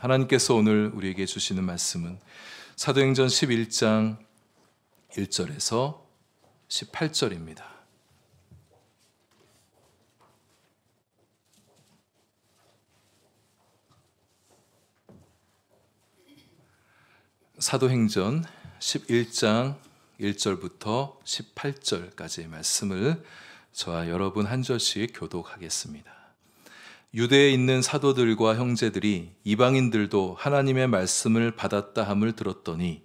하나님께서 오늘 우리에게 주시는 말씀은 사도행전 11장 1절에서 18절입니다. 사도행전 11장 1절부터 18절까지의 말씀을 저와 여러분 한 절씩 교독하겠습니다. 유대에 있는 사도들과 형제들이 이방인들도 하나님의 말씀을 받았다 함을 들었더니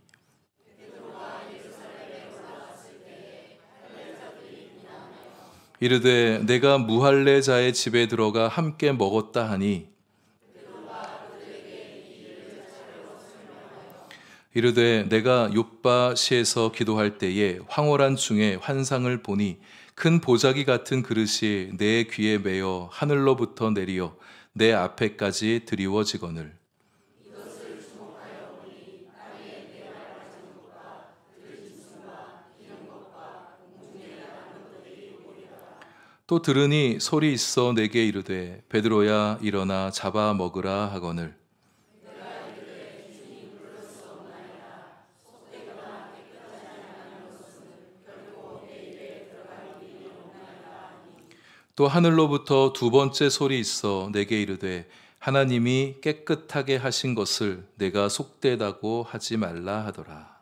이르되 내가 무할레자의 집에 들어가 함께 먹었다 하니 이르되 내가 욥바시에서 기도할 때에 황홀한 중에 환상을 보니 큰 보자기 같은 그릇이 내 귀에 매어 하늘로부터 내리어 내 앞에까지 드리워지거늘 또 들으니 소리 있어 내게 이르되 베드로야 일어나 잡아 먹으라 하거늘 또 하늘로부터 두 번째 소리 있어 내게 이르되 하나님이 깨끗하게 하신 것을 내가 속되다고 하지 말라 하더라.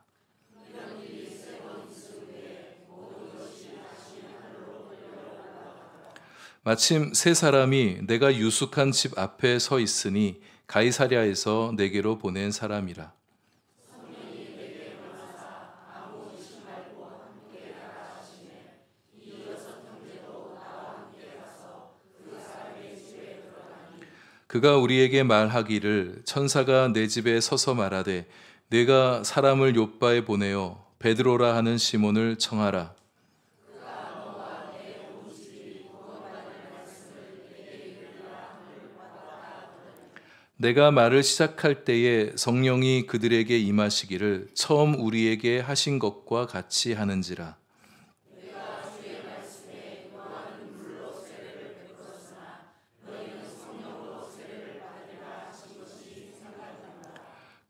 마침 세 사람이 내가 유숙한 집 앞에 서 있으니 가이사랴에서 내게로 보낸 사람이라. 그가 우리에게 말하기를 천사가 내 집에 서서 말하되 내가 사람을 욥바에 보내어 베드로라 하는 시몬을 청하라. 내가 말을 시작할 때에 성령이 그들에게 임하시기를 처음 우리에게 하신 것과 같이 하는지라.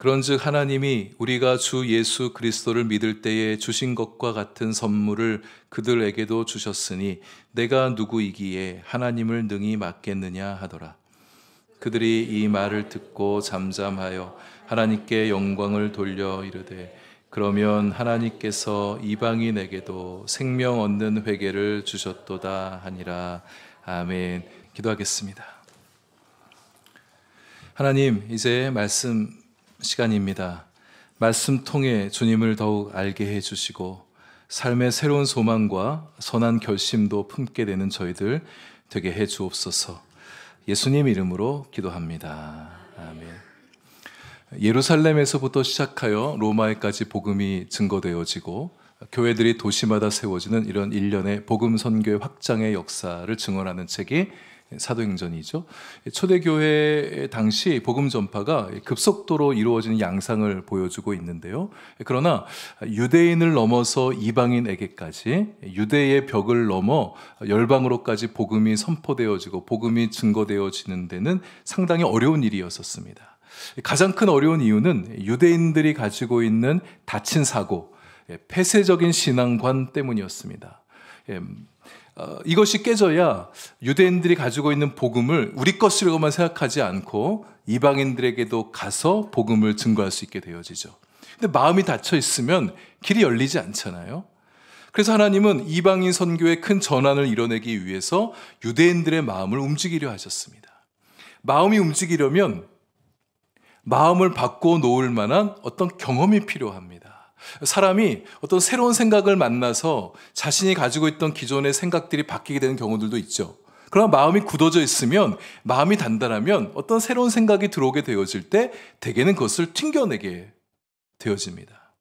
그런즉 하나님이 우리가 주 예수 그리스도를 믿을 때에 주신 것과 같은 선물을 그들에게도 주셨으니 내가 누구이기에 하나님을 능히 맡겠느냐 하더라. 그들이 이 말을 듣고 잠잠하여 하나님께 영광을 돌려 이르되 그러면 하나님께서 이방인에게도 생명 얻는 회개를 주셨도다 하니라. 아멘. 기도하겠습니다. 하나님, 이제 말씀 시간입니다. 말씀 통해 주님을 더욱 알게 해주시고 삶의 새로운 소망과 선한 결심도 품게 되는 저희들 되게 해주옵소서. 예수님 이름으로 기도합니다. 아멘. 예루살렘에서부터 시작하여 로마에까지 복음이 증거되어지고 교회들이 도시마다 세워지는 이런 일련의 복음 선교의 확장의 역사를 증언하는 책이 사도행전이죠. 초대교회 당시 복음 전파가 급속도로 이루어지는 양상을 보여주고 있는데요. 그러나 유대인을 넘어서 이방인에게까지 유대의 벽을 넘어 열방으로까지 복음이 선포되어지고 복음이 증거되어지는 데는 상당히 어려운 일이었었습니다. 가장 큰 어려운 이유는 유대인들이 가지고 있는 닫힌 사고, 폐쇄적인 신앙관 때문이었습니다. 이것이 깨져야 유대인들이 가지고 있는 복음을 우리 것이라고만 생각하지 않고 이방인들에게도 가서 복음을 증거할 수 있게 되어지죠. 근데 마음이 닫혀 있으면 길이 열리지 않잖아요. 그래서 하나님은 이방인 선교의 큰 전환을 이뤄내기 위해서 유대인들의 마음을 움직이려 하셨습니다. 마음이 움직이려면 마음을 바꾸어 놓을 만한 어떤 경험이 필요합니다. 사람이 어떤 새로운 생각을 만나서 자신이 가지고 있던 기존의 생각들이 바뀌게 되는 경우들도 있죠. 그러나 마음이 굳어져 있으면, 마음이 단단하면 어떤 새로운 생각이 들어오게 되어질 때 대개는 그것을 튕겨내게 되어집니다.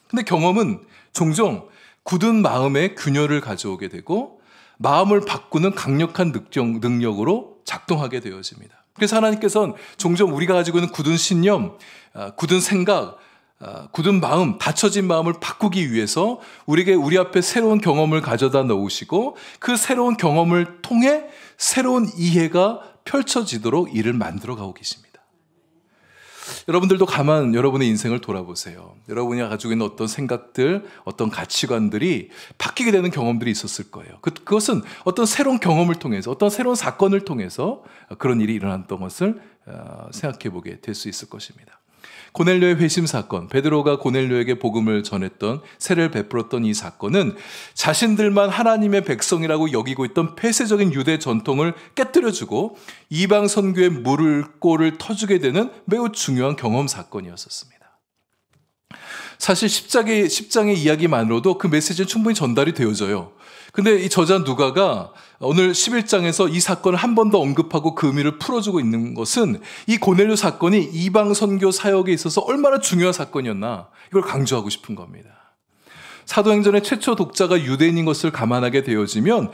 근데 경험은 종종 굳은 마음에 균열을 가져오게 되고 마음을 바꾸는 강력한 능력으로 작동하게 되어집니다. 그래서 하나님께서는 종종 우리가 가지고 있는 굳은 신념, 굳은 생각, 굳은 마음, 닫혀진 마음을 바꾸기 위해서 우리 앞에 새로운 경험을 가져다 놓으시고 그 새로운 경험을 통해 새로운 이해가 펼쳐지도록 일을 만들어 가고 계십니다. 여러분들도 여러분의 인생을 돌아보세요. 여러분이 가지고 있는 어떤 생각들, 어떤 가치관들이 바뀌게 되는 경험들이 있었을 거예요. 그것은 어떤 새로운 경험을 통해서, 어떤 새로운 사건을 통해서 그런 일이 일어났던 것을 생각해 보게 될 수 있을 것입니다. 고넬료의 회심 사건, 베드로가 고넬료에게 복음을 전했던, 세례를 베풀었던 이 사건은 자신들만 하나님의 백성이라고 여기고 있던 폐쇄적인 유대 전통을 깨뜨려주고 이방 선교의 물꼬를 터주게 되는 매우 중요한 경험 사건이었습니다. 사실 10장의 이야기만으로도 그 메시지는 충분히 전달이 되어져요. 근데 이 저자 누가가 오늘 11장에서 이 사건을 한 번 더 언급하고 그 의미를 풀어주고 있는 것은 이 고넬료 사건이 이방 선교 사역에 있어서 얼마나 중요한 사건이었나, 이걸 강조하고 싶은 겁니다. 사도행전의 최초 독자가 유대인인 것을 감안하게 되어지면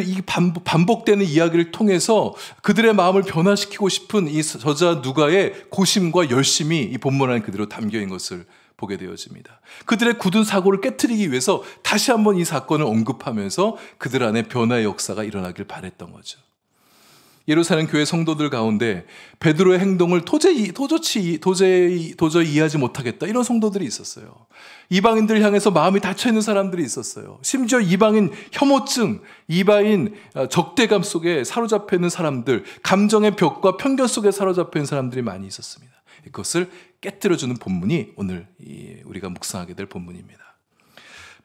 이 반복되는 이야기를 통해서 그들의 마음을 변화시키고 싶은 이 저자 누가의 고심과 열심이 이 본문 안에 그대로 담겨 있는 것을 보게 되어집니다. 그들의 굳은 사고를 깨트리기 위해서 다시 한번 이 사건을 언급하면서 그들 안에 변화의 역사가 일어나길 바랬던 거죠. 예루살렘 교회 성도들 가운데 베드로의 행동을 도저히 이해하지 못하겠다, 이런 성도들이 있었어요. 이방인들 향해서 마음이 닫혀있는 사람들이 있었어요. 심지어 이방인 혐오증, 이방인 적대감 속에 사로잡혀 있는 사람들, 감정의 벽과 편견 속에 사로잡혀 있는 사람들이 많이 있었습니다. 그것을 깨뜨려주는 본문이 오늘 우리가 묵상하게 될 본문입니다.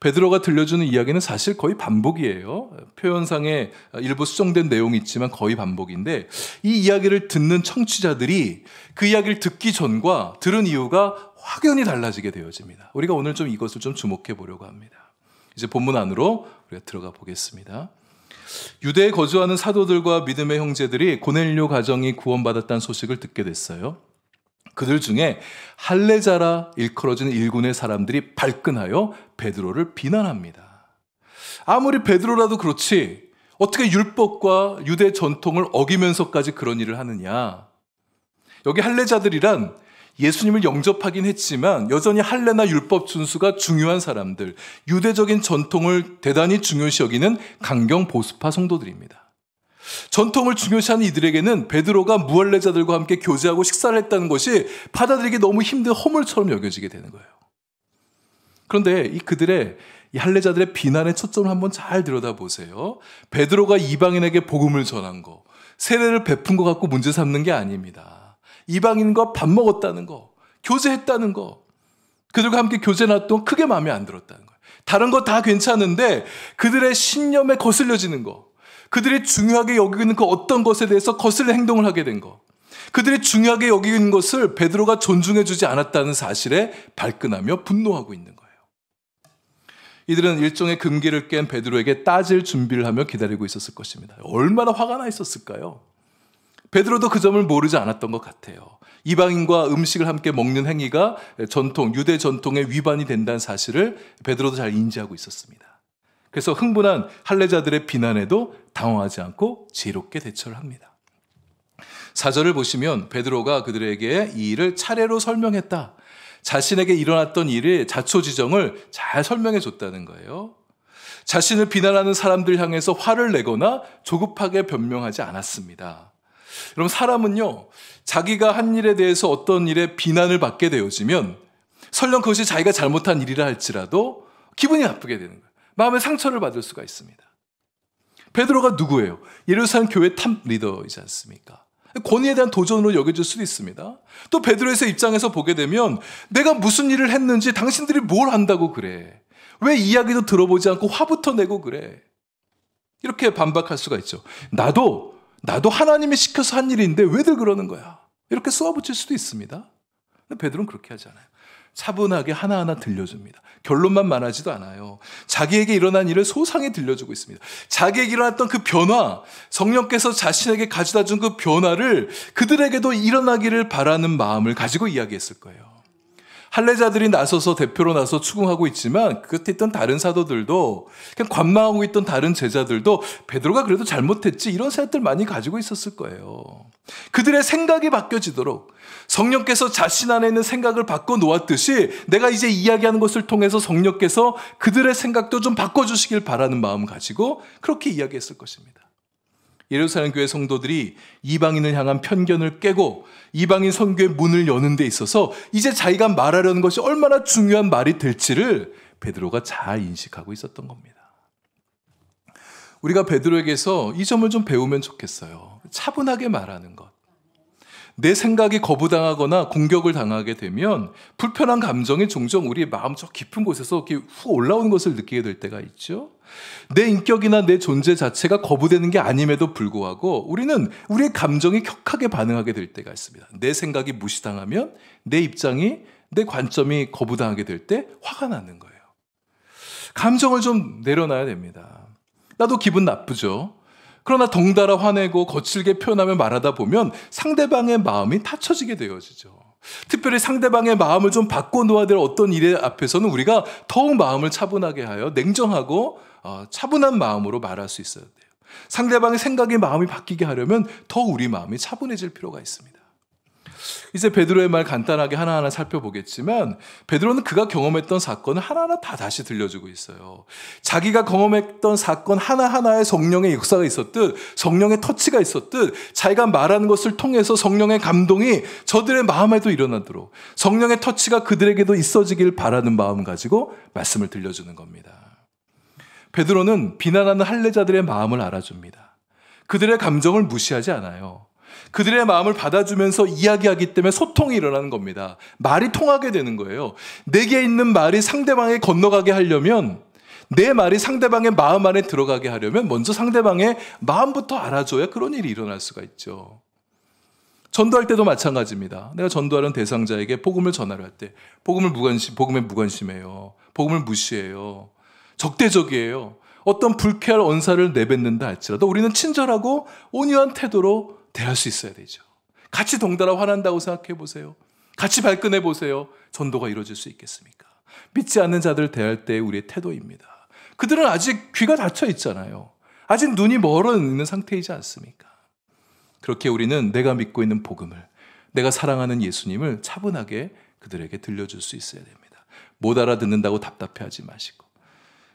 베드로가 들려주는 이야기는 사실 거의 반복이에요. 표현상에 일부 수정된 내용이 있지만 거의 반복인데, 이 이야기를 듣는 청취자들이 그 이야기를 듣기 전과 들은 이유가 확연히 달라지게 되어집니다. 우리가 오늘 좀 이것을 좀 주목해 보려고 합니다. 이제 본문 안으로 우리가 들어가 보겠습니다. 유대에 거주하는 사도들과 믿음의 형제들이 고넬료 가정이 구원받았다는 소식을 듣게 됐어요. 그들 중에 할례자라 일컬어지는 일군의 사람들이 발끈하여 베드로를 비난합니다. 아무리 베드로라도 그렇지 어떻게 율법과 유대 전통을 어기면서까지 그런 일을 하느냐. 여기 할례자들이란 예수님을 영접하긴 했지만 여전히 할례나 율법 준수가 중요한 사람들, 유대적인 전통을 대단히 중요시 여기는 강경 보수파 성도들입니다. 전통을 중요시하는 이들에게는 베드로가 무할례자들과 함께 교제하고 식사를 했다는 것이 받아들이기 너무 힘든 허물처럼 여겨지게 되는 거예요. 그런데 그들의 이 할례자들의 비난의 초점을 한번 잘 들여다보세요. 베드로가 이방인에게 복음을 전한 거, 세례를 베푼 것 갖고 문제 삼는 게 아닙니다. 이방인과 밥 먹었다는 거, 교제했다는 거, 그들과 함께 교제 나왔던 거 크게 마음에 안 들었다는 거예요. 다른 거 다 괜찮은데 그들의 신념에 거슬려지는 거, 그들이 중요하게 여기고 있는 그 어떤 것에 대해서 거슬려 행동을 하게 된 것, 그들이 중요하게 여기고 있는 것을 베드로가 존중해주지 않았다는 사실에 발끈하며 분노하고 있는 거예요. 이들은 일종의 금기를 깬 베드로에게 따질 준비를 하며 기다리고 있었을 것입니다. 얼마나 화가 나 있었을까요? 베드로도 그 점을 모르지 않았던 것 같아요. 이방인과 음식을 함께 먹는 행위가 유대 전통의 위반이 된다는 사실을 베드로도 잘 인지하고 있었습니다. 그래서 흥분한 할례자들의 비난에도 당황하지 않고 지혜롭게 대처를 합니다. 4절을 보시면 베드로가 그들에게 이 일을 차례로 설명했다. 자신에게 일어났던 일의 자초지정을 잘 설명해 줬다는 거예요. 자신을 비난하는 사람들 향해서 화를 내거나 조급하게 변명하지 않았습니다. 여러분, 사람은요, 자기가 한 일에 대해서 어떤 일에 비난을 받게 되어지면 설령 그것이 자기가 잘못한 일이라 할지라도 기분이 나쁘게 되는 거예요. 마음의 상처를 받을 수가 있습니다. 베드로가 누구예요? 예루살렘 교회 탑 리더이지 않습니까? 권위에 대한 도전으로 여겨질 수도 있습니다. 또 베드로의 입장에서 보게 되면 내가 무슨 일을 했는지 당신들이 뭘 한다고 그래? 왜 이야기도 들어보지 않고 화부터 내고 그래? 이렇게 반박할 수가 있죠. 나도 하나님이 시켜서 한 일인데 왜들 그러는 거야? 이렇게 쏘아붙일 수도 있습니다. 근데 베드로는 그렇게 하지 않아요. 차분하게 하나하나 들려줍니다. 결론만 말하지도 않아요. 자기에게 일어난 일을 소상히 들려주고 있습니다. 자기에게 일어났던 그 변화, 성령께서 자신에게 가져다 준 그 변화를 그들에게도 일어나기를 바라는 마음을 가지고 이야기했을 거예요. 할례자들이 나서서 대표로 나서 추궁하고 있지만 그 곁에 있던 다른 사도들도, 그냥 관망하고 있던 다른 제자들도 베드로가 그래도 잘못했지 이런 생각들 많이 가지고 있었을 거예요. 그들의 생각이 바뀌어지도록 성령께서 자신 안에 있는 생각을 바꿔놓았듯이 내가 이제 이야기하는 것을 통해서 성령께서 그들의 생각도 좀 바꿔주시길 바라는 마음을 가지고 그렇게 이야기했을 것입니다. 예루살렘 교회 성도들이 이방인을 향한 편견을 깨고 이방인 선교의 문을 여는 데 있어서 이제 자기가 말하려는 것이 얼마나 중요한 말이 될지를 베드로가 잘 인식하고 있었던 겁니다. 우리가 베드로에게서 이 점을 좀 배우면 좋겠어요. 차분하게 말하는 것. 내 생각이 거부당하거나 공격을 당하게 되면 불편한 감정이 종종 우리의 마음 저 깊은 곳에서 이렇게 훅 올라오는 것을 느끼게 될 때가 있죠. 내 인격이나 내 존재 자체가 거부되는 게 아님에도 불구하고 우리는 우리의 감정이 격하게 반응하게 될 때가 있습니다. 내 생각이 무시당하면 내 입장이, 내 관점이 거부당하게 될 때 화가 나는 거예요. 감정을 좀 내려놔야 됩니다. 나도 기분 나쁘죠. 그러나 덩달아 화내고 거칠게 표현하며 말하다 보면 상대방의 마음이 다쳐지게 되어지죠. 특별히 상대방의 마음을 좀 바꿔놓아야 될 어떤 일 앞에서는 우리가 더욱 마음을 차분하게 하여 냉정하고 차분한 마음으로 말할 수 있어야 돼요. 상대방의 생각이 마음이 바뀌게 하려면 더 우리 마음이 차분해질 필요가 있습니다. 이제 베드로의 말 간단하게 하나하나 살펴보겠지만 베드로는 그가 경험했던 사건을 하나하나 다 다시 들려주고 있어요. 자기가 경험했던 사건 하나하나에 성령의 역사가 있었듯 성령의 터치가 있었듯 자기가 말하는 것을 통해서 성령의 감동이 저들의 마음에도 일어나도록 성령의 터치가 그들에게도 있어지길 바라는 마음 가지고 말씀을 들려주는 겁니다. 베드로는 비난하는 할례자들의 마음을 알아줍니다. 그들의 감정을 무시하지 않아요. 그들의 마음을 받아주면서 이야기하기 때문에 소통이 일어나는 겁니다. 말이 통하게 되는 거예요. 내게 있는 말이 상대방에 건너가게 하려면, 내 말이 상대방의 마음 안에 들어가게 하려면 먼저 상대방의 마음부터 알아줘야 그런 일이 일어날 수가 있죠. 전도할 때도 마찬가지입니다. 내가 전도하는 대상자에게 복음을 전하려 할 때 복음에 무관심해요. 복음을 무시해요. 적대적이에요. 어떤 불쾌할 언사를 내뱉는다 할지라도 우리는 친절하고 온유한 태도로 대할 수 있어야 되죠. 같이 덩달아 화난다고 생각해 보세요. 같이 발끈해 보세요. 전도가 이루어질 수 있겠습니까? 믿지 않는 자들 대할 때 우리의 태도입니다. 그들은 아직 귀가 닫혀 있잖아요. 아직 눈이 멀어 있는 상태이지 않습니까? 그렇게 우리는 내가 믿고 있는 복음을, 내가 사랑하는 예수님을 차분하게 그들에게 들려줄 수 있어야 됩니다. 못 알아듣는다고 답답해하지 마시고,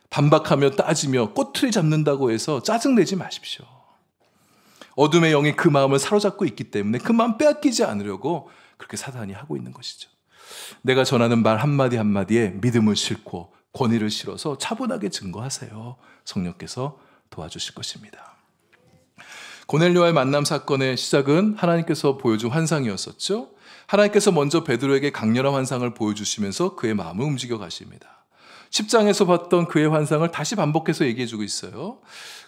반박하며 따지며 꼬투리 잡는다고 해서 짜증내지 마십시오. 어둠의 영이 그 마음을 사로잡고 있기 때문에 그 마음 빼앗기지 않으려고 그렇게 사단이 하고 있는 것이죠. 내가 전하는 말 한마디 한마디에 믿음을 싣고 권위를 실어서 차분하게 증거하세요. 성령께서 도와주실 것입니다. 고넬료와의 만남 사건의 시작은 하나님께서 보여준 환상이었었죠. 하나님께서 먼저 베드로에게 강렬한 환상을 보여주시면서 그의 마음을 움직여 가십니다. 10장에서 봤던 그의 환상을 다시 반복해서 얘기해주고 있어요.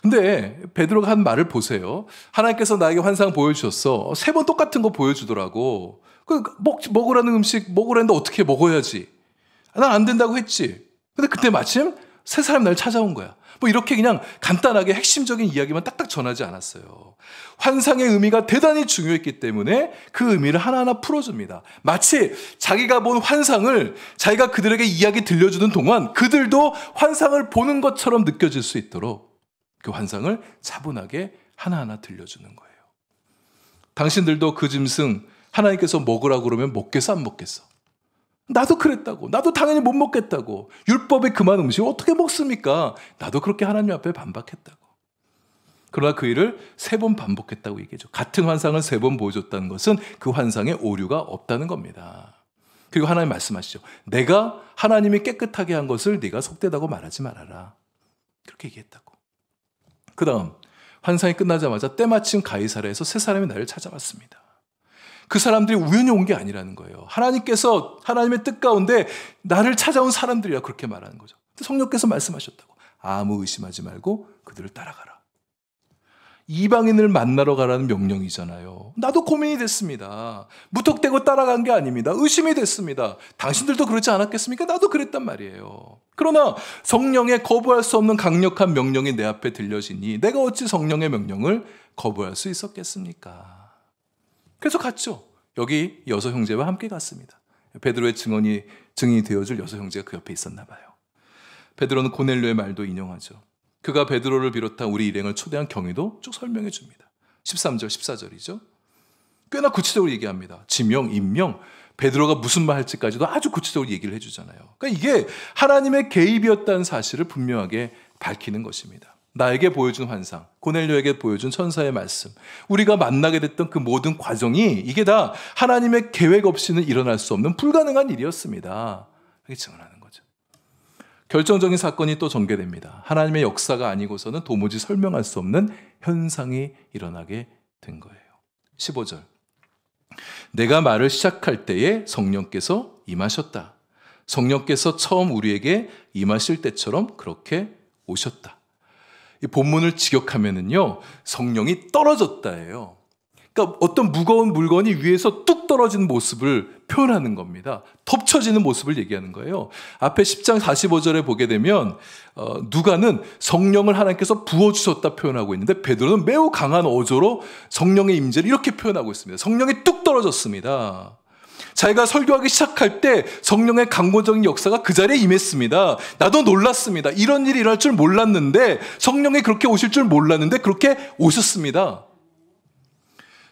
근데 베드로가 한 말을 보세요. 하나님께서 나에게 환상 보여주셨어. 3번 똑같은 거 보여주더라고. 먹으라는 음식 먹으라는데 어떻게 먹어야지. 난 안 된다고 했지. 근데 그때 마침 세 사람이 날 찾아온 거야. 뭐 이렇게 그냥 간단하게 핵심적인 이야기만 딱딱 전하지 않았어요. 환상의 의미가 대단히 중요했기 때문에 그 의미를 하나하나 풀어줍니다. 마치 자기가 본 환상을 자기가 그들에게 이야기 들려주는 동안 그들도 환상을 보는 것처럼 느껴질 수 있도록 그 환상을 차분하게 하나하나 들려주는 거예요. 당신들도 그 짐승 하나님께서 먹으라고 그러면 먹겠어 안 먹겠어? 나도 그랬다고. 나도 당연히 못 먹겠다고. 율법에 금한 음식을 어떻게 먹습니까? 나도 그렇게 하나님 앞에 반박했다고. 그러나 그 일을 3번 반복했다고 얘기하죠. 같은 환상을 3번 보여줬다는 것은 그 환상에 오류가 없다는 겁니다. 그리고 하나님 말씀하시죠. 내가 하나님이 깨끗하게 한 것을 네가 속되다고 말하지 말아라. 그렇게 얘기했다고. 그 다음 환상이 끝나자마자 때마침 가이사랴에서 3사람이 나를 찾아왔습니다. 그 사람들이 우연히 온 게 아니라는 거예요. 하나님께서 하나님의 뜻 가운데 나를 찾아온 사람들이라 그렇게 말하는 거죠. 성령께서 말씀하셨다고. 아무 의심하지 말고 그들을 따라가라. 이방인을 만나러 가라는 명령이잖아요. 나도 고민이 됐습니다. 무턱대고 따라간 게 아닙니다. 의심이 됐습니다. 당신들도 그렇지 않았겠습니까? 나도 그랬단 말이에요. 그러나 성령의 거부할 수 없는 강력한 명령이 내 앞에 들려지니 내가 어찌 성령의 명령을 거부할 수 있었겠습니까? 그래서 갔죠. 여기 6 형제와 함께 갔습니다. 베드로의 증인이 되어줄 6 형제가 그 옆에 있었나 봐요. 베드로는 고넬료의 말도 인용하죠. 그가 베드로를 비롯한 우리 일행을 초대한 경위도 쭉 설명해 줍니다. 13절, 14절이죠. 꽤나 구체적으로 얘기합니다. 지명, 임명, 베드로가 무슨 말 할지까지도 아주 구체적으로 얘기를 해주잖아요. 그러니까 이게 하나님의 개입이었다는 사실을 분명하게 밝히는 것입니다. 나에게 보여준 환상, 고넬료에게 보여준 천사의 말씀, 우리가 만나게 됐던 그 모든 과정이 이게 다 하나님의 계획 없이는 일어날 수 없는 불가능한 일이었습니다. 이렇게 증언하는 거죠. 결정적인 사건이 또 전개됩니다. 하나님의 역사가 아니고서는 도무지 설명할 수 없는 현상이 일어나게 된 거예요. 15절. 내가 말을 시작할 때에 성령께서 임하셨다. 성령께서 처음 우리에게 임하실 때처럼 그렇게 오셨다. 이 본문을 직역하면은요, 성령이 떨어졌다예요. 그러니까 어떤 무거운 물건이 위에서 뚝 떨어진 모습을 표현하는 겁니다. 덮쳐지는 모습을 얘기하는 거예요. 앞에 10장 45절에 보게 되면 누가는 성령을 하나님께서 부어주셨다 표현하고 있는데 베드로는 매우 강한 어조로 성령의 임재를 이렇게 표현하고 있습니다. 성령이 뚝 떨어졌습니다. 자기가 설교하기 시작할 때 성령의 강권적인 역사가 그 자리에 임했습니다. 나도 놀랐습니다. 이런 일이 일어날 줄 몰랐는데, 성령이 그렇게 오실 줄 몰랐는데 그렇게 오셨습니다.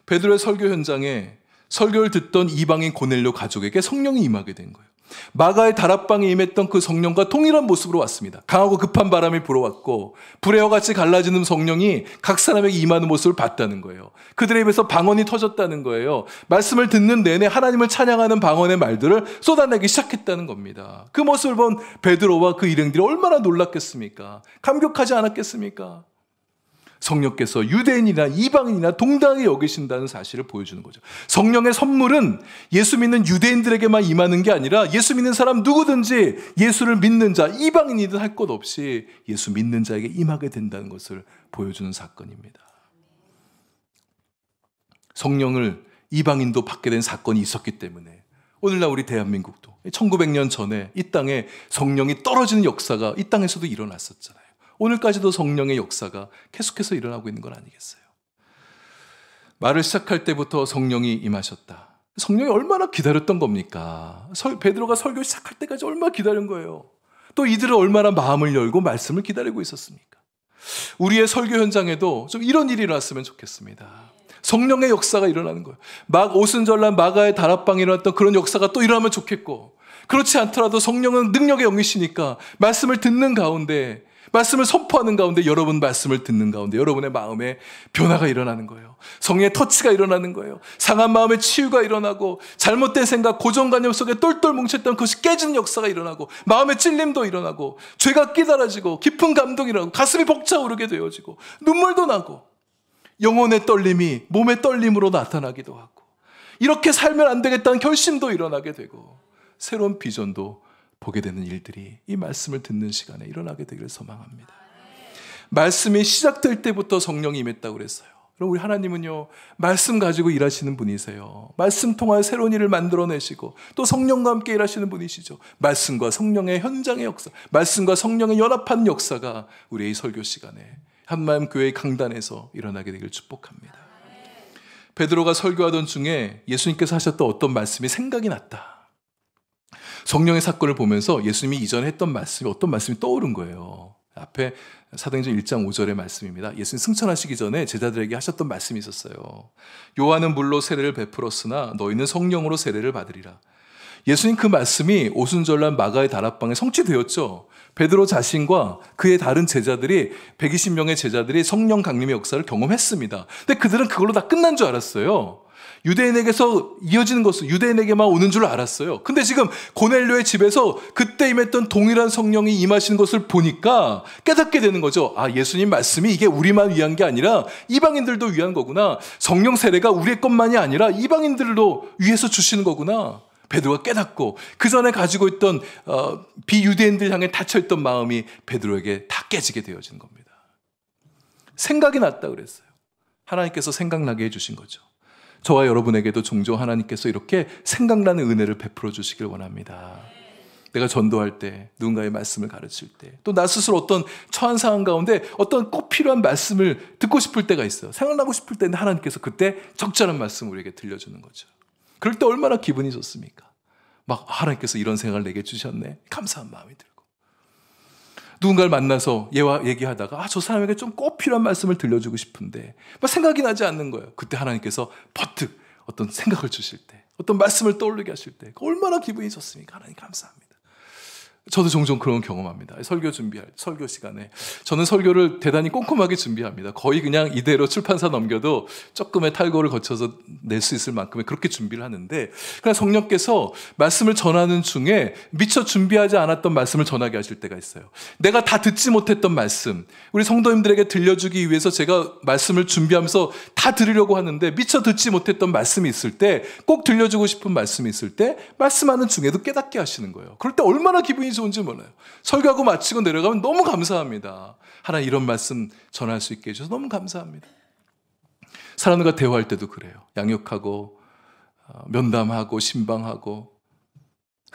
베드로의 설교 현장에 설교를 듣던 이방인 고넬료 가족에게 성령이 임하게 된 거예요. 마가의 다락방에 임했던 그 성령과 동일한 모습으로 왔습니다. 강하고 급한 바람이 불어왔고 불의 같이 갈라지는 성령이 각 사람에게 임하는 모습을 봤다는 거예요. 그들의 입에서 방언이 터졌다는 거예요. 말씀을 듣는 내내 하나님을 찬양하는 방언의 말들을 쏟아내기 시작했다는 겁니다. 그 모습을 본 베드로와 그 일행들이 얼마나 놀랐겠습니까? 감격하지 않았겠습니까? 성령께서 유대인이나 이방인이나 동등하게 여기신다는 사실을 보여주는 거죠. 성령의 선물은 예수 믿는 유대인들에게만 임하는 게 아니라 예수 믿는 사람 누구든지 예수를 믿는 자, 이방인이든 할 것 없이 예수 믿는 자에게 임하게 된다는 것을 보여주는 사건입니다. 성령을 이방인도 받게 된 사건이 있었기 때문에 오늘날 우리 대한민국도 1900년 전에 이 땅에 성령이 떨어지는 역사가 이 땅에서도 일어났었잖아요. 오늘까지도 성령의 역사가 계속해서 일어나고 있는 건 아니겠어요? 말을 시작할 때부터 성령이 임하셨다. 성령이 얼마나 기다렸던 겁니까? 베드로가 설교 시작할 때까지 얼마나 기다린 거예요. 또 이들은 얼마나 마음을 열고 말씀을 기다리고 있었습니까? 우리의 설교 현장에도 좀 이런 일이 일어났으면 좋겠습니다. 성령의 역사가 일어나는 거예요. 오순절날 마가의 다락방에 일어났던 그런 역사가 또 일어나면 좋겠고, 그렇지 않더라도 성령은 능력의 영이시니까 말씀을 듣는 가운데, 말씀을 선포하는 가운데, 여러분 말씀을 듣는 가운데 여러분의 마음에 변화가 일어나는 거예요. 성령의 터치가 일어나는 거예요. 상한 마음의 치유가 일어나고, 잘못된 생각, 고정관념 속에 똘똘 뭉쳤던 그것이 깨지는 역사가 일어나고, 마음의 찔림도 일어나고, 죄가 깨달아지고, 깊은 감동이 일어나고, 가슴이 벅차오르게 되어지고, 눈물도 나고, 영혼의 떨림이 몸의 떨림으로 나타나기도 하고, 이렇게 살면 안 되겠다는 결심도 일어나게 되고, 새로운 비전도 보게 되는 일들이 이 말씀을 듣는 시간에 일어나게 되기를 소망합니다. 말씀이 시작될 때부터 성령이 임했다고 그랬어요. 그럼 우리 하나님은요, 말씀 가지고 일하시는 분이세요. 말씀 통하여 새로운 일을 만들어내시고 또 성령과 함께 일하시는 분이시죠. 말씀과 성령의 현장의 역사, 말씀과 성령의 연합한 역사가 우리의 설교 시간에 한마음 교회의 강단에서 일어나게 되기를 축복합니다. 베드로가 설교하던 중에 예수님께서 하셨던 어떤 말씀이 생각이 났다. 성령의 사건을 보면서 예수님이 이전에 했던 말씀이, 어떤 말씀이 떠오른 거예요. 앞에 사도행전 1장 5절의 말씀입니다. 예수님 승천하시기 전에 제자들에게 하셨던 말씀이 있었어요. 요한은 물로 세례를 베풀었으나 너희는 성령으로 세례를 받으리라. 예수님 그 말씀이 오순절날 마가의 다락방에 성취되었죠. 베드로 자신과 그의 다른 제자들이, 120명의 제자들이 성령 강림의 역사를 경험했습니다. 근데 그들은 그걸로 다 끝난 줄 알았어요. 유대인에게서 이어지는 것은 유대인에게만 오는 줄 알았어요. 근데 지금 고넬료의 집에서 그때 임했던 동일한 성령이 임하시는 것을 보니까 깨닫게 되는 거죠. 아, 예수님 말씀이 이게 우리만 위한 게 아니라 이방인들도 위한 거구나. 성령 세례가 우리의 것만이 아니라 이방인들도 위해서 주시는 거구나. 베드로가 깨닫고 그 전에 가지고 있던 비유대인들 향해 닫혀있던 마음이 베드로에게 다 깨지게 되어진 겁니다. 생각이 났다 그랬어요. 하나님께서 생각나게 해주신 거죠. 저와 여러분에게도 종종 하나님께서 이렇게 생각나는 은혜를 베풀어 주시길 원합니다. 내가 전도할 때, 누군가의 말씀을 가르칠 때, 또 나 스스로 어떤 처한 상황 가운데 어떤 꼭 필요한 말씀을 듣고 싶을 때가 있어요. 생각나고 싶을 때는 하나님께서 그때 적절한 말씀을 우리에게 들려주는 거죠. 그럴 때 얼마나 기분이 좋습니까? 막 하나님께서 이런 생각을 내게 주셨네. 감사한 마음이 들고. 누군가를 만나서 얘와 얘기하다가 저 사람에게 좀 꼭 필요한 말씀을 들려주고 싶은데 막 생각이 나지 않는 거예요. 그때 하나님께서 버뜩 어떤 생각을 주실 때, 어떤 말씀을 떠올리게 하실 때 얼마나 기분이 좋습니까? 하나님 감사합니다. 저도 종종 그런 경험합니다. 설교 시간에. 저는 설교를 대단히 꼼꼼하게 준비합니다. 거의 그냥 이대로 출판사 넘겨도 조금의 탈고를 거쳐서 낼 수 있을 만큼의 그렇게 준비를 하는데, 그러나 성령께서 말씀을 전하는 중에 미처 준비하지 않았던 말씀을 전하게 하실 때가 있어요. 내가 다 듣지 못했던 말씀, 우리 성도님들에게 들려주기 위해서 제가 말씀을 준비하면서 다 들으려고 하는데 미처 듣지 못했던 말씀이 있을 때, 꼭 들려주고 싶은 말씀이 있을 때 말씀하는 중에도 깨닫게 하시는 거예요. 그럴 때 얼마나 기분이 좋은지 몰라요. 설교하고 마치고 내려가면 너무 감사합니다. 하나님 이런 말씀 전할 수 있게 해주셔서 너무 감사합니다. 사람들과 대화할 때도 그래요. 양육하고 면담하고 신방하고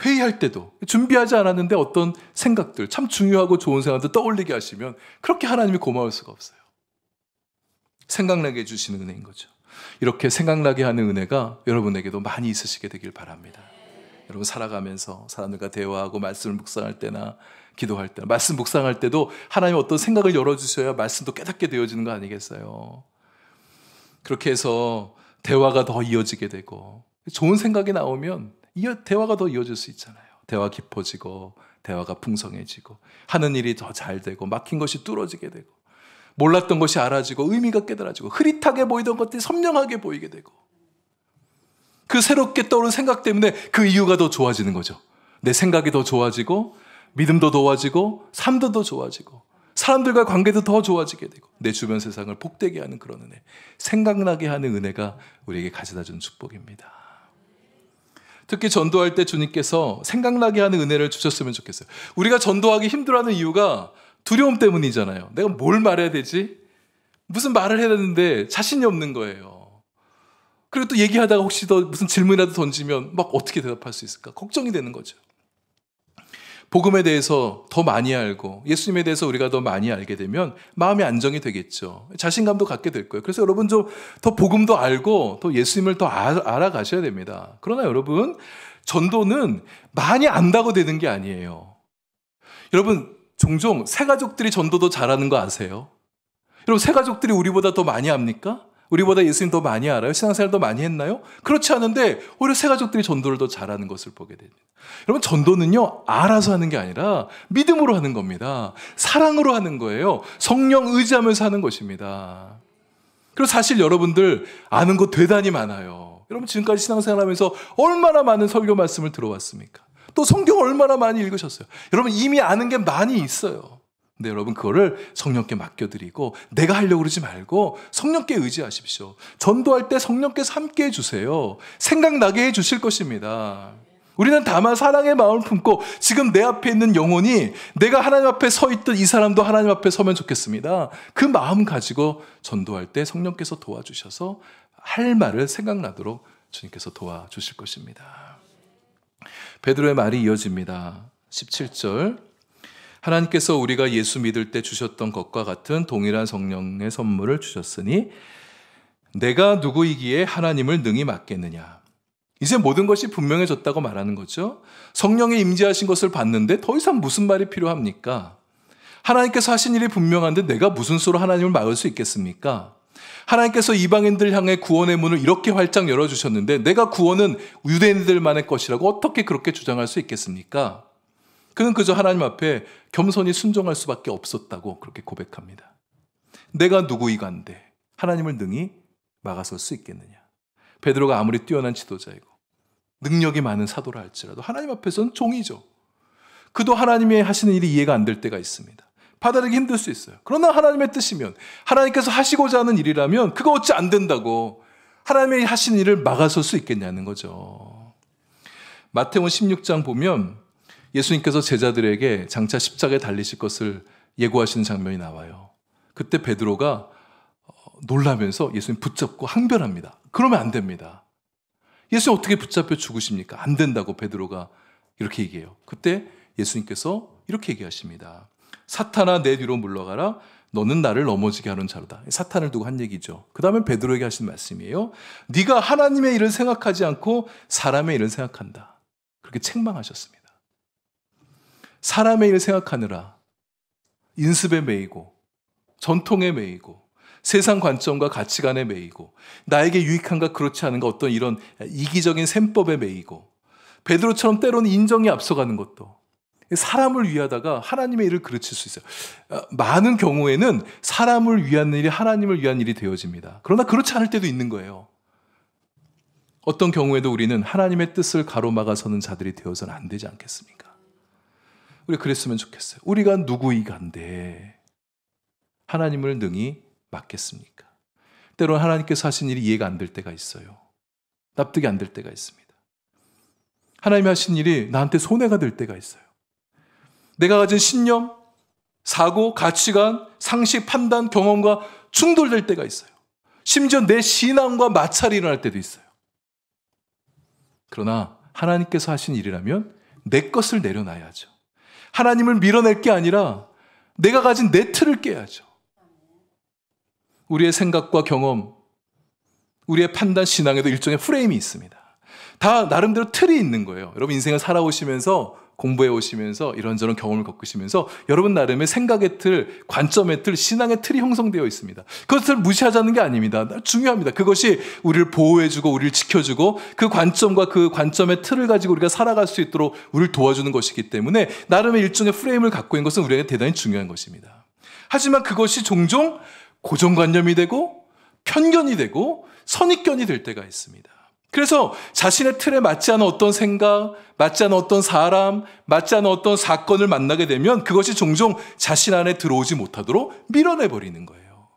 회의할 때도 준비하지 않았는데 어떤 생각들, 참 중요하고 좋은 생각들 떠올리게 하시면 그렇게 하나님이 고마울 수가 없어요. 생각나게 해주시는 은혜인 거죠. 이렇게 생각나게 하는 은혜가 여러분에게도 많이 있으시게 되길 바랍니다. 여러분 살아가면서 사람들과 대화하고 말씀을 묵상할 때나 기도할 때나, 말씀 묵상할 때도 하나님 어떤 생각을 열어주셔야 말씀도 깨닫게 되어지는 거 아니겠어요? 그렇게 해서 대화가 더 이어지게 되고, 좋은 생각이 나오면 대화가 더 이어질 수 있잖아요. 대화 깊어지고 대화가 풍성해지고 하는 일이 더 잘 되고 막힌 것이 뚫어지게 되고 몰랐던 것이 알아지고 의미가 깨달아지고 흐릿하게 보이던 것들이 선명하게 보이게 되고, 그 새롭게 떠오른 생각 때문에 그 이유가 더 좋아지는 거죠. 내 생각이 더 좋아지고 믿음도 좋아지고 삶도 더 좋아지고 사람들과 관계도 더 좋아지게 되고 내 주변 세상을 복되게 하는 그런 은혜, 생각나게 하는 은혜가 우리에게 가져다 준 축복입니다. 특히 전도할 때 주님께서 생각나게 하는 은혜를 주셨으면 좋겠어요. 우리가 전도하기 힘들어하는 이유가 두려움 때문이잖아요. 내가 뭘 말해야 되지? 무슨 말을 해야 되는데 자신이 없는 거예요. 그리고 또 얘기하다가 혹시 더 무슨 질문이라도 던지면 막 어떻게 대답할 수 있을까? 걱정이 되는 거죠. 복음에 대해서 더 많이 알고 예수님에 대해서 우리가 더 많이 알게 되면 마음이 안정이 되겠죠. 자신감도 갖게 될 거예요. 그래서 여러분 좀 더 복음도 알고 또 예수님을 더 알아가셔야 됩니다. 그러나 여러분, 전도는 많이 안다고 되는 게 아니에요. 여러분, 종종 새가족들이 전도도 잘하는 거 아세요? 여러분, 새가족들이 우리보다 더 많이 압니까? 우리보다 예수님 더 많이 알아요? 신앙생활 더 많이 했나요? 그렇지 않은데 오히려 새가족들이 전도를 더 잘하는 것을 보게 됩니다. 여러분, 전도는요, 알아서 하는 게 아니라 믿음으로 하는 겁니다. 사랑으로 하는 거예요. 성령 의지하면서 하는 것입니다. 그리고 사실 여러분들 아는 거 대단히 많아요. 여러분 지금까지 신앙생활하면서 얼마나 많은 설교 말씀을 들어왔습니까? 또 성경 얼마나 많이 읽으셨어요? 여러분 이미 아는 게 많이 있어요. 근데 여러분 그거를 성령께 맡겨드리고 내가 하려고 그러지 말고 성령께 의지하십시오. 전도할 때 성령께서 함께 해주세요. 생각나게 해주실 것입니다. 우리는 다만 사랑의 마음을 품고 지금 내 앞에 있는 영혼이 내가 하나님 앞에 서 있듯 이 사람도 하나님 앞에 서면 좋겠습니다. 그 마음 가지고 전도할 때 성령께서 도와주셔서 할 말을 생각나도록 주님께서 도와주실 것입니다. 베드로의 말이 이어집니다. 17절, 하나님께서 우리가 예수 믿을 때 주셨던 것과 같은 동일한 성령의 선물을 주셨으니 내가 누구이기에 하나님을 능히 맡겠느냐. 이제 모든 것이 분명해졌다고 말하는 거죠. 성령의 임재하신 것을 봤는데 더 이상 무슨 말이 필요합니까? 하나님께서 하신 일이 분명한데 내가 무슨 수로 하나님을 막을 수 있겠습니까? 하나님께서 이방인들 향해 구원의 문을 이렇게 활짝 열어주셨는데 내가 구원은 유대인들만의 것이라고 어떻게 그렇게 주장할 수 있겠습니까? 그는 그저 하나님 앞에 겸손히 순종할 수밖에 없었다고 그렇게 고백합니다. 내가 누구이간데 하나님을 능히 막아설 수 있겠느냐. 베드로가 아무리 뛰어난 지도자이고 능력이 많은 사도라 할지라도 하나님 앞에서는 종이죠. 그도 하나님의 하시는 일이 이해가 안 될 때가 있습니다. 받아들이기 힘들 수 있어요. 그러나 하나님의 뜻이면, 하나님께서 하시고자 하는 일이라면 그거 어찌 안 된다고 하나님의 하시는 일을 막아설 수 있겠냐는 거죠. 마태복음 16장 보면 예수님께서 제자들에게 장차 십자가에 달리실 것을 예고하시는 장면이 나와요. 그때 베드로가 놀라면서 예수님 붙잡고 항변합니다. 그러면 안 됩니다. 예수님 어떻게 붙잡혀 죽으십니까? 안 된다고 베드로가 이렇게 얘기해요. 그때 예수님께서 이렇게 얘기하십니다. 사탄아 내 뒤로 물러가라. 너는 나를 넘어지게 하는 자로다. 사탄을 두고 한 얘기죠. 그 다음에 베드로에게 하신 말씀이에요. 네가 하나님의 일을 생각하지 않고 사람의 일을 생각한다. 그렇게 책망하셨습니다. 사람의 일을 생각하느라 인습에 매이고 전통에 매이고 세상 관점과 가치관에 매이고 나에게 유익한가 그렇지 않은가 어떤 이런 이기적인 셈법에 매이고 베드로처럼 때로는 인정이 앞서가는 것도 사람을 위하다가 하나님의 일을 그르칠 수 있어요. 많은 경우에는 사람을 위한 일이 하나님을 위한 일이 되어집니다. 그러나 그렇지 않을 때도 있는 거예요. 어떤 경우에도 우리는 하나님의 뜻을 가로막아서는 자들이 되어서는 안 되지 않겠습니까? 우리 그랬으면 좋겠어요. 우리가 누구이간데 하나님을 능히 맡겠습니까? 때로는 하나님께서 하신 일이 이해가 안 될 때가 있어요. 납득이 안 될 때가 있습니다. 하나님이 하신 일이 나한테 손해가 될 때가 있어요. 내가 가진 신념, 사고, 가치관, 상식, 판단, 경험과 충돌될 때가 있어요. 심지어 내 신앙과 마찰이 일어날 때도 있어요. 그러나 하나님께서 하신 일이라면 내 것을 내려놔야죠. 하나님을 밀어낼 게 아니라 내가 가진 내 틀을 깨야죠. 우리의 생각과 경험, 우리의 판단, 신앙에도 일종의 프레임이 있습니다. 다 나름대로 틀이 있는 거예요. 여러분 인생을 살아오시면서 공부해 오시면서 이런저런 경험을 겪으시면서 여러분 나름의 생각의 틀, 관점의 틀, 신앙의 틀이 형성되어 있습니다. 그것을 무시하자는 게 아닙니다. 중요합니다. 그것이 우리를 보호해주고 우리를 지켜주고 그 관점과 그 관점의 틀을 가지고 우리가 살아갈 수 있도록 우리를 도와주는 것이기 때문에 나름의 일종의 프레임을 갖고 있는 것은 우리에게 대단히 중요한 것입니다. 하지만 그것이 종종 고정관념이 되고 편견이 되고 선입견이 될 때가 있습니다. 그래서 자신의 틀에 맞지 않은 어떤 생각, 맞지 않은 어떤 사람, 맞지 않은 어떤 사건을 만나게 되면 그것이 종종 자신 안에 들어오지 못하도록 밀어내버리는 거예요.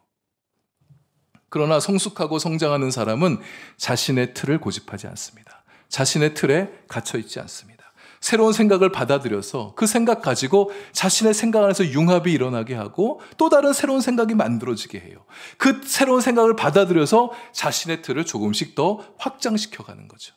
그러나 성숙하고 성장하는 사람은 자신의 틀을 고집하지 않습니다. 자신의 틀에 갇혀있지 않습니다. 새로운 생각을 받아들여서 그 생각 가지고 자신의 생각 안에서 융합이 일어나게 하고 또 다른 새로운 생각이 만들어지게 해요. 그 새로운 생각을 받아들여서 자신의 틀을 조금씩 더 확장시켜가는 거죠.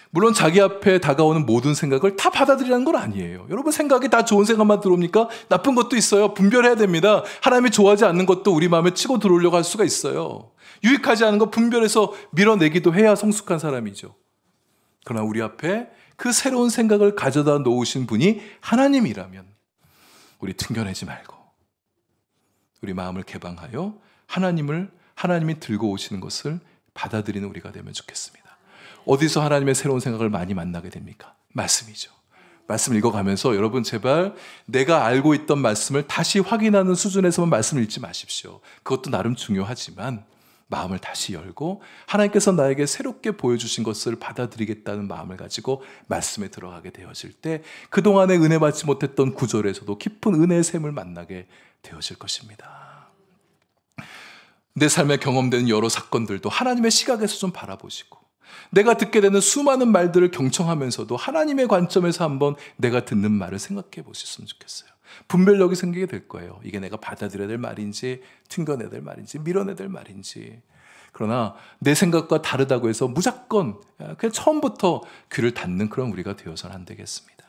물론 자기 앞에 다가오는 모든 생각을 다 받아들이라는 건 아니에요. 여러분 생각이 다 좋은 생각만 들어옵니까? 나쁜 것도 있어요. 분별해야 됩니다. 하나님이 좋아하지 않는 것도 우리 마음에 치고 들어오려고 할 수가 있어요. 유익하지 않은 거 분별해서 밀어내기도 해야 성숙한 사람이죠. 그러나 우리 앞에 그 새로운 생각을 가져다 놓으신 분이 하나님이라면 우리 튕겨내지 말고 우리 마음을 개방하여 하나님이 들고 오시는 것을 받아들이는 우리가 되면 좋겠습니다. 어디서 하나님의 새로운 생각을 많이 만나게 됩니까? 말씀이죠. 말씀 읽어가면서 여러분 제발 내가 알고 있던 말씀을 다시 확인하는 수준에서만 말씀을 읽지 마십시오. 그것도 나름 중요하지만 마음을 다시 열고 하나님께서 나에게 새롭게 보여주신 것을 받아들이겠다는 마음을 가지고 말씀에 들어가게 되어질 때 그동안에 은혜 받지 못했던 구절에서도 깊은 은혜의 샘을 만나게 되어질 것입니다. 내 삶에 경험되는 여러 사건들도 하나님의 시각에서 좀 바라보시고 내가 듣게 되는 수많은 말들을 경청하면서도 하나님의 관점에서 한번 내가 듣는 말을 생각해 보셨으면 좋겠어요. 분별력이 생기게 될 거예요. 이게 내가 받아들여야 될 말인지 튕겨내야 될 말인지 밀어내야 될 말인지. 그러나 내 생각과 다르다고 해서 무조건 그냥 처음부터 귀를 닫는 그런 우리가 되어서는 안 되겠습니다.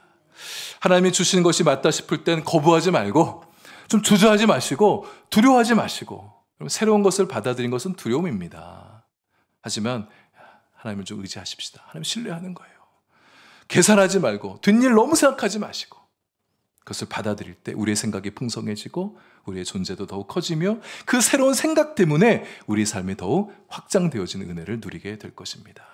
하나님이 주시는 것이 맞다 싶을 땐 거부하지 말고 좀 주저하지 마시고 두려워하지 마시고 새로운 것을 받아들인 것은 두려움입니다. 하지만 하나님을 좀 의지하십시다. 하나님 신뢰하는 거예요. 계산하지 말고 뒷일 너무 생각하지 마시고 그것을 받아들일 때 우리의 생각이 풍성해지고 우리의 존재도 더욱 커지며 그 새로운 생각 때문에 우리 삶이 더욱 확장되어지는 은혜를 누리게 될 것입니다.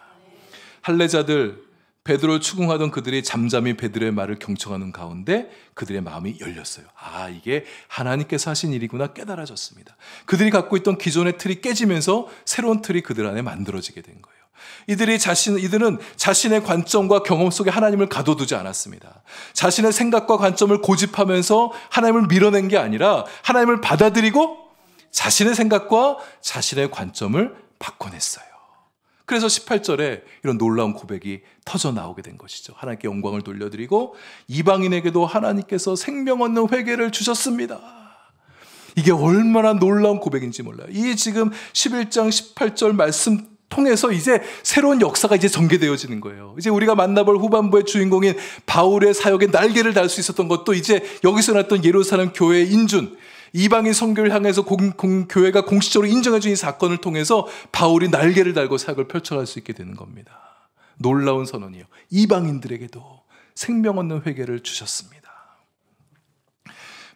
할례자들 베드로를 추궁하던 그들이 잠잠히 베드로의 말을 경청하는 가운데 그들의 마음이 열렸어요. 아, 이게 하나님께서 하신 일이구나 깨달아졌습니다. 그들이 갖고 있던 기존의 틀이 깨지면서 새로운 틀이 그들 안에 만들어지게 된 거예요. 이들은 자신의 관점과 경험 속에 하나님을 가둬두지 않았습니다. 자신의 생각과 관점을 고집하면서 하나님을 밀어낸 게 아니라 하나님을 받아들이고 자신의 생각과 자신의 관점을 바꿔냈어요. 그래서 18절에 이런 놀라운 고백이 터져 나오게 된 것이죠. 하나님께 영광을 돌려드리고 이방인에게도 하나님께서 생명 얻는 회개를 주셨습니다. 이게 얼마나 놀라운 고백인지 몰라요. 이 지금 11장 18절 말씀 통해서 이제 새로운 역사가 이제 전개되어지는 거예요. 이제 우리가 만나볼 후반부의 주인공인 바울의 사역에 날개를 달 수 있었던 것도 이제 여기서 났던 예루살렘 교회의 인준, 이방인 선교를 향해서 교회가 공식적으로 인정해 준 이 사건을 통해서 바울이 날개를 달고 사역을 펼쳐갈 수 있게 되는 겁니다. 놀라운 선언이요. 이방인들에게도 생명 얻는 회개를 주셨습니다.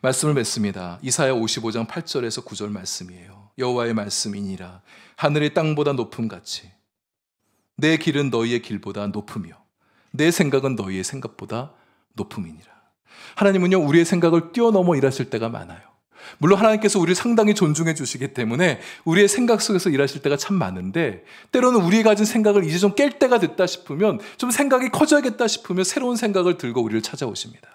말씀을 맺습니다. 이사야 55장 8절에서 9절 말씀이에요. 여호와의 말씀이니라. 하늘이 땅보다 높음 같이 내 길은 너희의 길보다 높으며 내 생각은 너희의 생각보다 높음이니라. 하나님은요, 우리의 생각을 뛰어넘어 일하실 때가 많아요. 물론 하나님께서 우리를 상당히 존중해 주시기 때문에 우리의 생각 속에서 일하실 때가 참 많은데, 때로는 우리가 가진 생각을 이제 좀 깰 때가 됐다 싶으면, 좀 생각이 커져야겠다 싶으면 새로운 생각을 들고 우리를 찾아오십니다.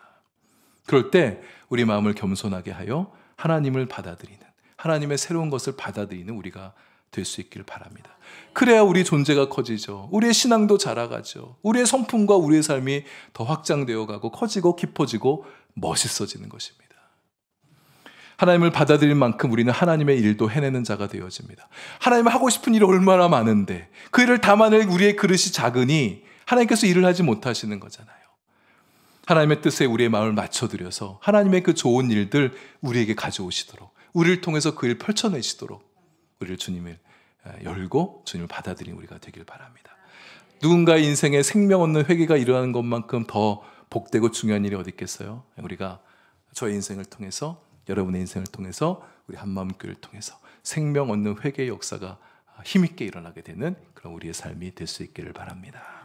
그럴 때 우리 마음을 겸손하게 하여 하나님을 받아들이는, 하나님의 새로운 것을 받아들이는 우리가 될 수 있길 바랍니다. 그래야 우리 존재가 커지죠. 우리의 신앙도 자라가죠. 우리의 성품과 우리의 삶이 더 확장되어 가고 커지고 깊어지고 멋있어지는 것입니다. 하나님을 받아들일 만큼 우리는 하나님의 일도 해내는 자가 되어집니다. 하나님은 하고 싶은 일이 얼마나 많은데 그 일을 담아낼 우리의 그릇이 작으니 하나님께서 일을 하지 못하시는 거잖아요. 하나님의 뜻에 우리의 마음을 맞춰드려서 하나님의 그 좋은 일들 우리에게 가져오시도록, 우리를 통해서 그 일 펼쳐내시도록 우리를 주님을 열고 주님을 받아들인 우리가 되길 바랍니다. 누군가의 인생에 생명 얻는 회개가 일어나는 것만큼 더 복되고 중요한 일이 어디 있겠어요? 우리가 저의 인생을 통해서, 여러분의 인생을 통해서, 우리 한마음교회를 통해서 생명 얻는 회개의 역사가 힘있게 일어나게 되는 그런 우리의 삶이 될 수 있기를 바랍니다.